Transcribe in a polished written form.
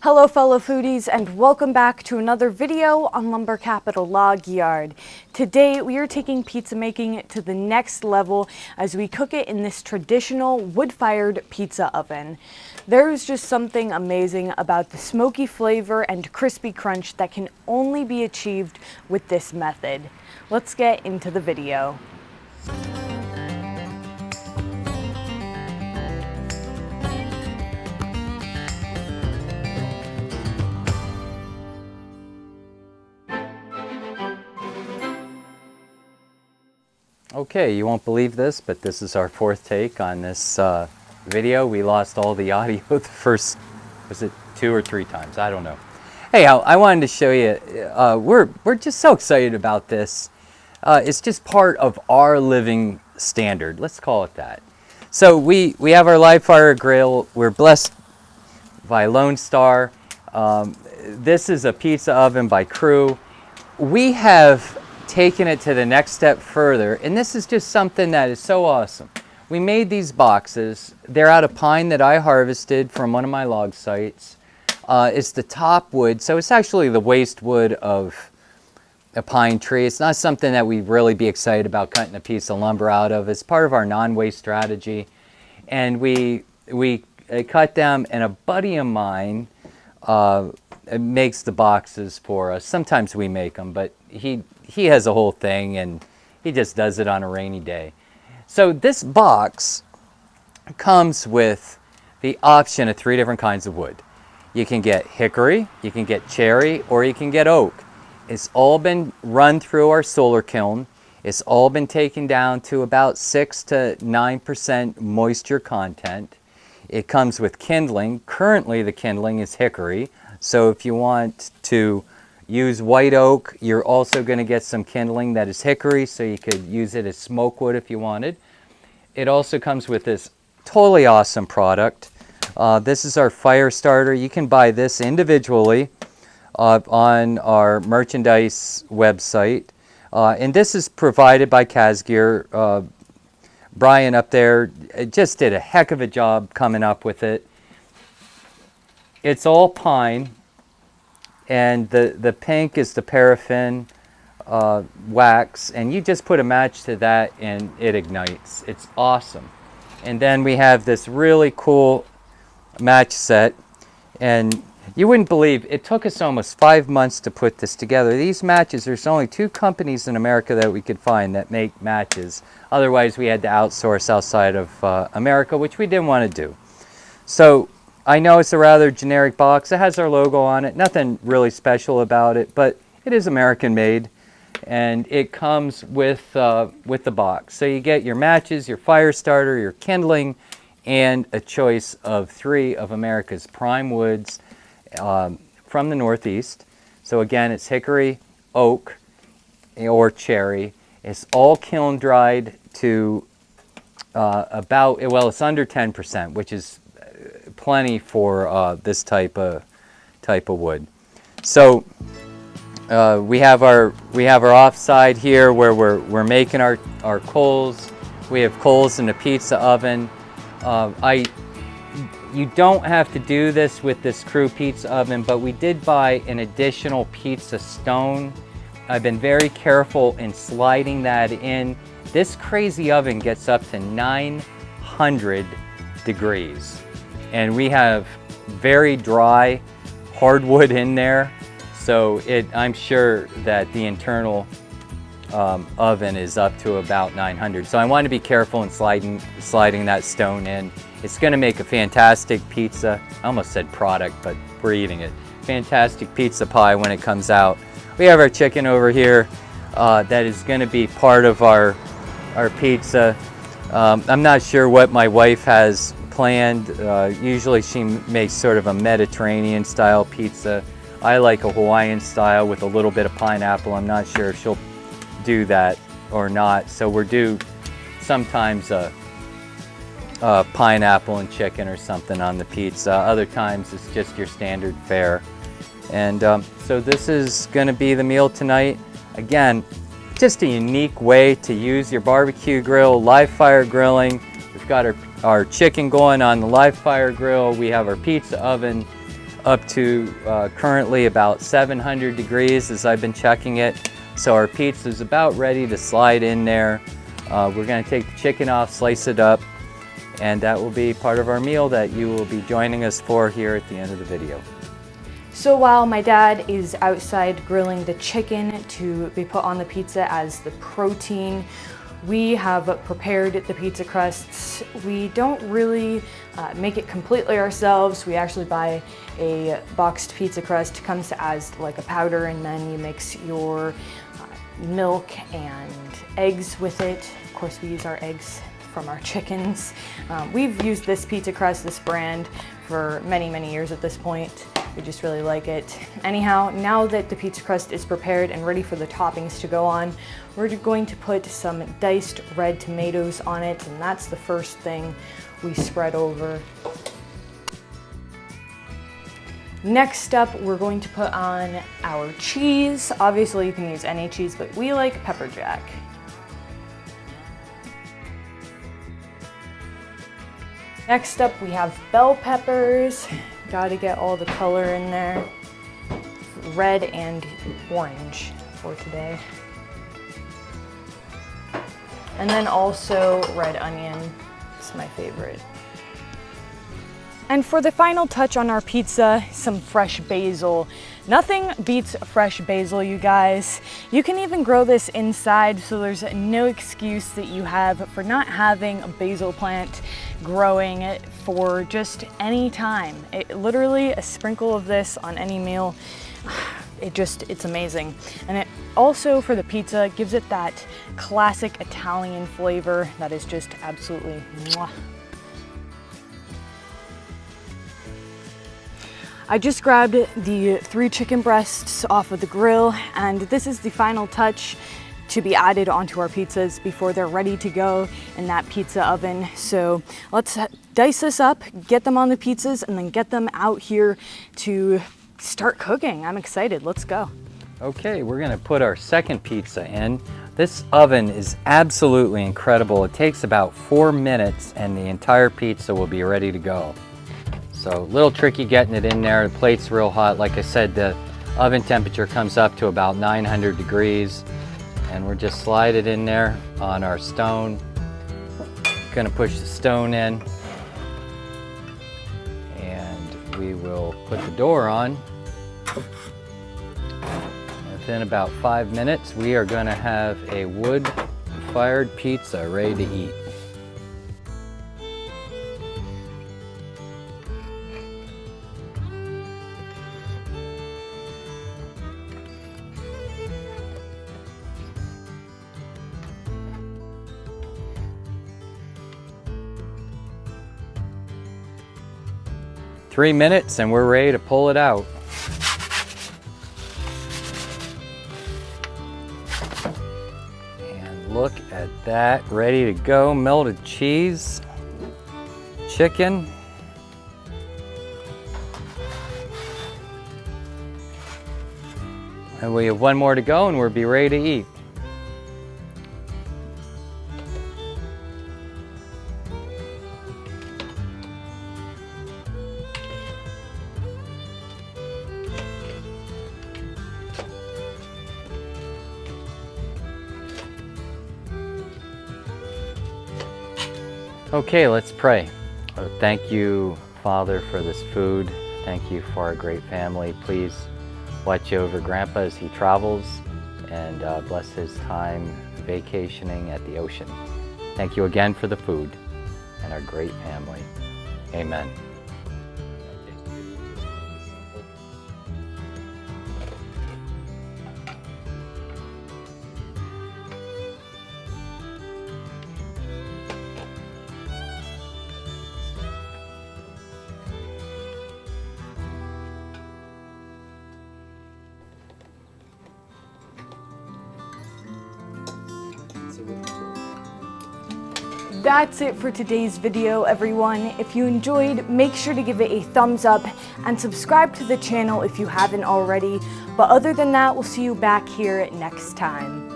Hello fellow foodies, and welcome back to another video on Lumber Capital Log Yard. Today we are taking pizza making to the next level as we cook it in this traditional wood-fired pizza oven. There is just something amazing about the smoky flavor and crispy crunch that can only be achieved with this method. Let's get into the video. Okay, you won't believe this, but this is our fourth take on this video. We lost all the audio the first, was it 2 or 3 times? I don't know. Hey, I wanted to show you, we're just so excited about this. It's just part of our living standard, let's call it that. So we have our live fire grill. We're blessed by Lone Star. This is a pizza oven by Crew. We have taken it to the next step further, and this is just something that is so awesome. We made these boxes. They're out of pine that I harvested from one of my log sites. It's the top wood, so it's actually the waste wood of a pine tree. It's not something that we'd really be excited about cutting a piece of lumber out of. It's part of our non-waste strategy, and we cut them, and a buddy of mine makes the boxes for us. Sometimes we make them, but he has a whole thing, and he just does it on a rainy day. So this box comes with the option of 3 different kinds of wood. You can get hickory, you can get cherry, or you can get oak. It's all been run through our solar kiln. It's all been taken down to about 6 to 9% moisture content. It comes with kindling. Currently the kindling is hickory, so if you want to use white oak, you're also going to get some kindling that is hickory, so you could use it as smoke wood if you wanted. It also comes with this totally awesome product. This is our fire starter. You can buy this individually on our merchandise website. And this is provided by Casgear. Brian up there just did a heck of a job coming up with it. It's all pine. And the pink is the paraffin wax, and you just put a match to that and it ignites. It's awesome. And then we have this really cool match set, and you wouldn't believe it took us almost 5 months to put this together. These matches, there's only 2 companies in America that we could find that make matches. Otherwise we had to outsource outside of America, which we didn't want to do. So I know it's a rather generic box. It has our logo on it. Nothing really special about it, but it is American made, and it comes with the box. So you get your matches, your fire starter, your kindling, and a choice of 3 of America's prime woods from the Northeast. So again, it's hickory, oak, or cherry. It's all kiln dried to about, well, it's under 10%, which is plenty for this type of wood. So we have our offside here where we're making our coals. We have coals in the pizza oven. You don't have to do this with this Crew pizza oven, but we did buy an additional pizza stone. I've been very careful in sliding that in. This crazy oven gets up to 900 degrees. And we have very dry hardwood in there, so I'm sure that the internal oven is up to about 900. So I want to be careful in sliding that stone in. It's going to make a fantastic pizza. I almost said product, but we're eating it. Fantastic pizza pie when it comes out. We have our chicken over here that is going to be part of our pizza. I'm not sure what my wife has planned. Usually she makes sort of a Mediterranean style pizza. I like a Hawaiian style with a little bit of pineapple. I'm not sure if she'll do that or not. So we're due sometimes pineapple and chicken or something on the pizza. Other times it's just your standard fare. And so this is going to be the meal tonight. Again, just a unique way to use your barbecue grill, live fire grilling. We've got our chicken going on the live fire grill. We have our pizza oven up to currently about 700 degrees as I've been checking it. So our pizza is about ready to slide in there. We're going to take the chicken off, slice it up, and that will be part of our meal that you will be joining us for here at the end of the video. So while my dad is outside grilling the chicken to be put on the pizza as the protein, we have prepared the pizza crusts. We don't really make it completely ourselves. We actually buy a boxed pizza crust. It comes as like a powder, and then you mix your milk and eggs with it. Of course, we use our eggs from our chickens. We've used this pizza crust, this brand, for many, many years at this point. We just really like it. Anyhow, now that the pizza crust is prepared and ready for the toppings to go on, we're going to put some diced red tomatoes on it, and that's the first thing we spread over. Next up, we're going to put on our cheese. Obviously, you can use any cheese, but we like pepper jack. Next up, we have bell peppers. Gotta get all the color in there. Red and orange for today. And then also red onion. It's my favorite. And for the final touch on our pizza, some fresh basil. Nothing beats fresh basil, you guys. You can even grow this inside, so there's no excuse that you have for not having a basil plant growing it for just any time. Literally, a sprinkle of this on any meal, it's amazing. And it also, for the pizza, gives it that classic Italian flavor that is just absolutely mwah. I just grabbed the 3 chicken breasts off of the grill, and this is the final touch to be added onto our pizzas before they're ready to go in that pizza oven. So let's dice this up, get them on the pizzas, and then get them out here to start cooking. I'm excited, let's go. Okay, we're gonna put our second pizza in. This oven is absolutely incredible. It takes about 4 minutes and the entire pizza will be ready to go. So a little tricky getting it in there. The plate's real hot. Like I said, the oven temperature comes up to about 900 degrees. And we're just slide it in there on our stone. Gonna push the stone in. And we will put the door on. Within about 5 minutes, we are gonna have a wood-fired pizza ready to eat. Three minutes and we're ready to pull it out. And look at that, ready to go. Melted cheese, chicken. And we have one more to go and we'll be ready to eat. Okay, let's pray. Thank you, Father, for this food. Thank you for our great family. Please watch over Grandpa as he travels and bless his time vacationing at the ocean. Thank you again for the food and our great family. Amen. That's it for today's video, everyone. If you enjoyed, make sure to give it a thumbs up and subscribe to the channel if you haven't already. But other than that, we'll see you back here next time.